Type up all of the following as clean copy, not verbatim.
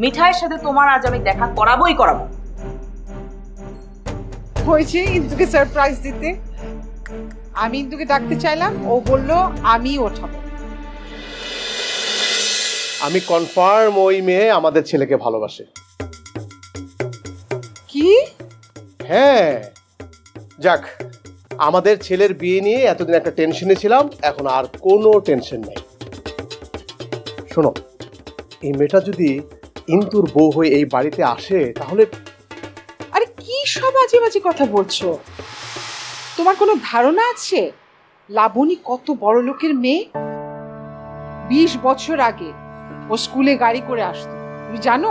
মিঠাইয়ের সাথে তোমার আজ আমি দেখা করাবোই করাবো। হয়েছে ইন্দুকে সারপ্রাইজ দিতে। আমি ইন্দুকে ডাকতে চাইলাম, ও বলল আমি ওঠাবো। আমি কনফার্ম ওই মেয়ে আমাদের ছেলেকে ভালোবাসে। কি? হ্যাঁ, যাক, আমাদের ছেলের বিয়ে নিয়ে এতদিন একটা টেনশনে ছিলাম, এখন আর কোনো টেনশন নেই। শোনো, এই মেয়েটা যদি ইন্দুর বউ হয়ে এই বাড়িতে আসে তাহলে। আরে কি সব আজে বাজে কথা বলছো? তোমার কোনো ধারণা আছে লাবণী কত বড় লোকের মেয়ে? 20 বছর আগে ও স্কুলে গাড়ি করে আসতো, তুমি জানো?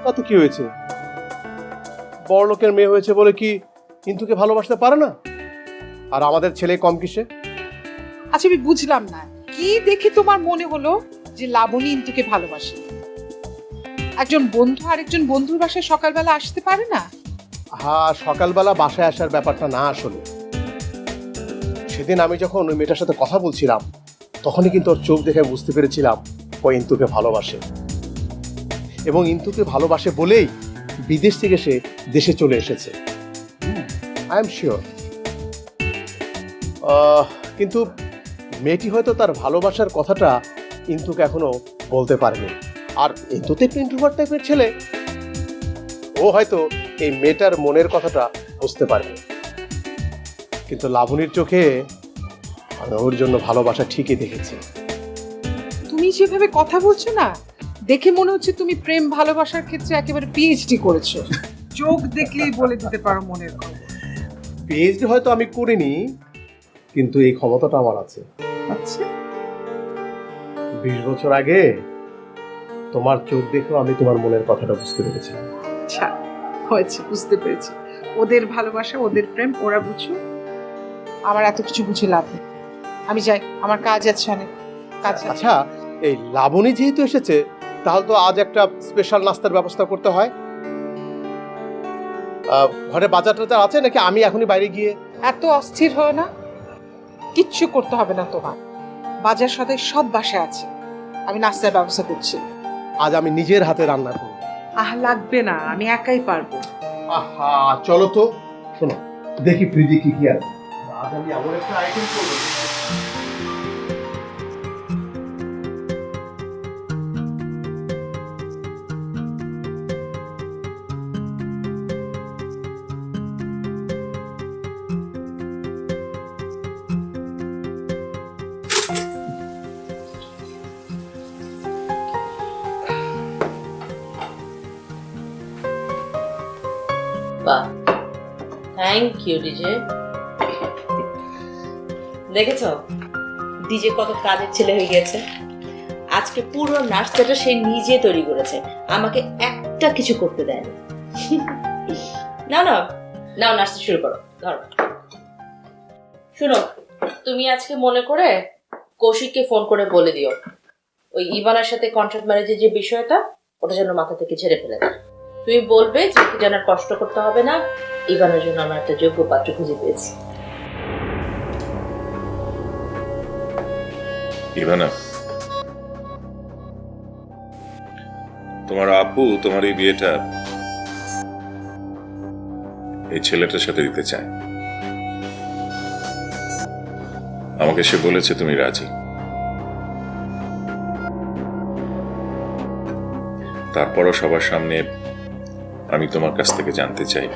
তাতে কি হয়েছে? বড় লোকের মেয়ে হয়েছে বলে কি ইন্দুকে ভালোবাসতে পারে না? আর আমাদের ছেলে কম কিসে? আচ্ছা, আমি বুঝলাম না, কি দেখে তোমার মনে হলো যে লাবণী ইন্দুকে ভালোবাসে? একজন বন্ধু আরেকজন বন্ধুর বাসায় সকালবেলা আসতে পারে না? হ্যাঁ, সকালবেলা বাসায় আসার ব্যাপারটা না, আসলে সেদিন আমি যখন ওই মেয়েটার সাথে কথা বলছিলাম তখনই কিন্তু ওর চোখ দেখে বুঝতে পেরেছিলাম ও ইন্দুকে ভালোবাসে, এবং ইন্দুকে ভালোবাসে বলেই বিদেশ থেকে সে দেশে চলে এসেছে। I am sure. কিন্তু মেয়েটি হয়তো তার ভালোবাসার কথাটা ইন্দুকে এখনো বলতে পারেনি। আর ইন্দু তো একটু ইন্ট্রোভার্ট টাইপের ছেলে, ও হয়তো এই মেয়েটার মনের কথাটা বুঝতে পারেনি। কিন্তু লাবণীর চোখে আমি ওর জন্য ভালোবাসা ঠিকই দেখেছি। তুমি যেভাবে কথা বলছো না, দেখে মনে হচ্ছে তুমি প্রেম ভালোবাসার ক্ষেত্রে একেবারে পিএইচডি করেছো। চোখ দেখলেই বলে দিতে পারো মনের খবর। পিএইচডি হয়তো আমি করিনি, কিন্তু এই ক্ষমতাটা আমার আছে। আচ্ছা, 20 বছর আগে তোমার চোখ দেখেও আমি তোমার মনের কথাটা বুঝতে পেরেছি। আচ্ছা, হয়েছে, বুঝতে পেরেছি। ওদের ভালোবাসা, ওদের প্রেম ওরা বুঝো, আমার এত কিছু বুঝে লাভ নেই। আমি যাই, আমার কাজ আছে অনেক কাজ আছে। আচ্ছা, এই লাবণী যেহেতু এসেছে তাহলে তো আজ একটা স্পেশাল নাস্তার ব্যবস্থা করতে হয়। ঘরে বাজার টাজার আছে নাকি আমি এখনই বাইরে গিয়ে? এত অস্থির হয় না, কিচ্ছু করতে হবে না তোমার। বাজার সদাই সব বাসায় আছে, আমি নাস্তার ব্যবস্থা করছি। আজ আমি নিজের হাতে রান্না করব। লাগবে না, আমি একাই পারবো। আহা, চলো তো। শোনো, দেখি ফ্রিজে কি কি আছে। আজ আমি এমন একটা আইটেম করবো। বাহ, থ্যাংক ইউ ডিজে। দেখেছো ডিজে কত কাজের ছেলে হয়ে গেছে। আজকে পুরো নাস্তাটা সে নিজে তৈরি করেছে, আমাকে একটা কিছু করতে দেয়নি। না না নাও, নাস্তা শুরু করো, ধরো। শুনো, তুমি আজকে মনে করে কৌশিককে ফোন করে বলে দিও ওই ইভানের সাথে কন্ট্রাক্ট ম্যারেজের যে বিষয়টা, ওটা যেন মাথা থেকে ঝেড়ে ফেলে দেয়। তুমি বলবে যে কি যেন কষ্ট করতে হবে না, ইভানের জন্য আমরা একটা যোগ্য পাত্র খুঁজে পেয়েছি। ইভানা, তোমার আপু তোমার এই বিয়েটা এই ছেলেটার সাথে দিতে চায়। আমাকে সে বলেছে তুমি রাজি। তারপরও সবার সামনে আমি তোমার কাছ থেকে জানতে চাই